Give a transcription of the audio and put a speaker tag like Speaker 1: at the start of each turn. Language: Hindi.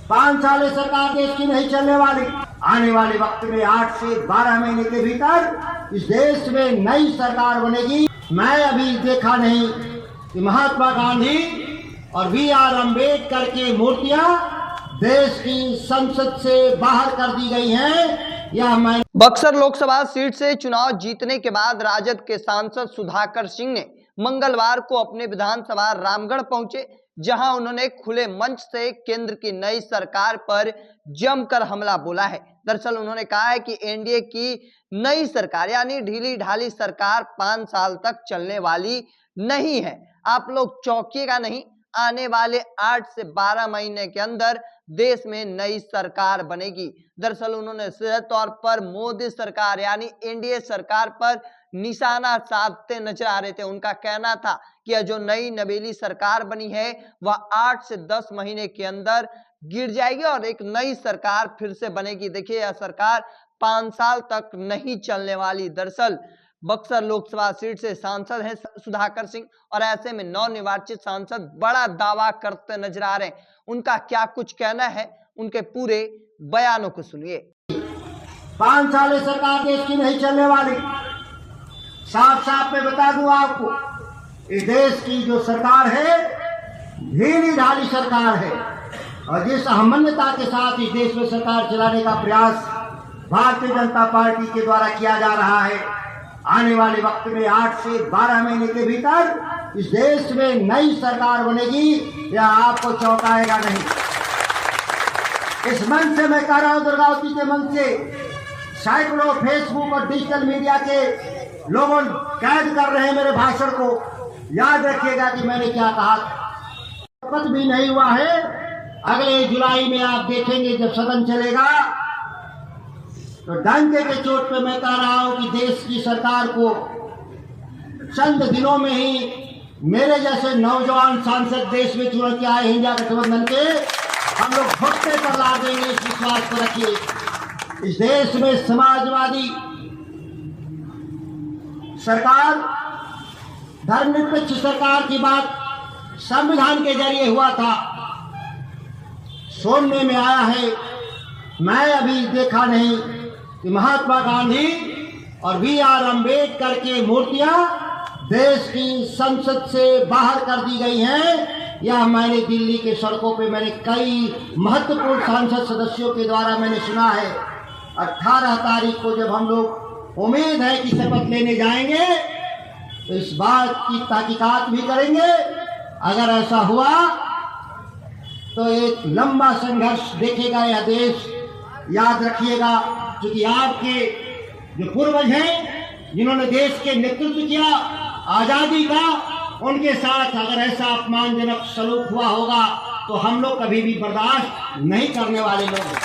Speaker 1: 5 साल सरकार देश की नहीं चलने वाली। आने वाले वक्त में 8 से 12 महीने के भीतर इस देश में नई सरकार बनेगी। मैं अभी देखा नहीं कि महात्मा गांधी और BR अम्बेडकर की मूर्तियां देश की संसद से बाहर कर दी गई हैं। यह मैं
Speaker 2: बक्सर लोकसभा सीट से चुनाव जीतने के बाद राजद के सांसद सुधाकर सिंह ने मंगलवार को अपने विधानसभा रामगढ़ पहुंचे, जहां उन्होंने खुले मंच से केंद्र की नई सरकार पर जमकर हमला बोला है। दरअसल उन्होंने कहा है कि एनडीए की नई सरकार यानी ढीली ढाली सरकार 5 साल तक चलने वाली नहीं है। आप लोग चौंकिएगा नहीं, आने वाले 8 से 12 महीने के अंदर देश में नई सरकार बनेगी। दरअसल उन्होंने सीधे तौर पर मोदी सरकार यानी एनडीए सरकार पर निशाना साधते नजर आ रहे थे। उनका कहना था कि यह जो नई नवेली सरकार बनी है वह 8 से 10 महीने के अंदर गिर जाएगी और एक नई सरकार फिर से बनेगी। देखिए, यह सरकार 5 साल तक नहीं चलने वाली। दरअसल बक्सर लोकसभा सीट से सांसद हैं सुधाकर सिंह और ऐसे में नवनिर्वाचित सांसद बड़ा दावा करते नजर आ रहे हैं। उनका क्या कुछ कहना है, उनके पूरे बयानों को सुनिए।
Speaker 1: 5 साल सरकार देश की नहीं चलने वाली। साफ साफ मैं बता दूं आपको, इस देश की जो सरकार है ढीली ढाली सरकार है और जिस अहमन्यता के साथ इस देश में सरकार चलाने का प्रयास भारतीय जनता पार्टी के द्वारा किया जा रहा है, आने वाले वक्त में 8 से 12 महीने के भीतर इस देश में नई सरकार बनेगी। यह आपको चौंकाएगा नहीं। इस मंच से मैं कह रहा हूं, दुर्गावती के मंच से सैकड़ों फेसबुक और डिजिटल मीडिया के लोगों कैद कर रहे हैं मेरे भाषण को। याद रखिएगा कि मैंने क्या कहा। शपथ भी नहीं हुआ है। अगले जुलाई में आप देखेंगे जब सदन चलेगा तो डंके के चोट पे मैं कह रहा हूं कि देश की सरकार को चंद दिनों में ही मेरे जैसे नौजवान सांसद देश में चुन के आए इंडिया गठबंधन के, हम लोग घुटने पर ला देंगे। इस विश्वास को रखिए। इस देश में समाजवादी सरकार, धर्मनिरपेक्ष सरकार की बात संविधान के जरिए हुआ था, सुनने में आया है। मैं अभी देखा नहीं कि महात्मा गांधी और BR अम्बेडकर की मूर्तियां देश की संसद से बाहर कर दी गई हैं। यह मैंने दिल्ली के सड़कों पे मैंने कई महत्वपूर्ण सांसद सदस्यों के द्वारा मैंने सुना है। 18 तारीख को जब हम लोग उम्मीद है कि शपथ लेने जाएंगे तो इस बात की तहकीकात भी करेंगे। अगर ऐसा हुआ तो एक लंबा संघर्ष देखेगा यह देश। याद रखिएगा, क्योंकि आपके जो पूर्वज हैं जिन्होंने देश के नेतृत्व किया आजादी का, उनके साथ अगर ऐसा अपमानजनक सलूक हुआ होगा तो हम लोग कभी भी बर्दाश्त नहीं करने वाले लोग हैं।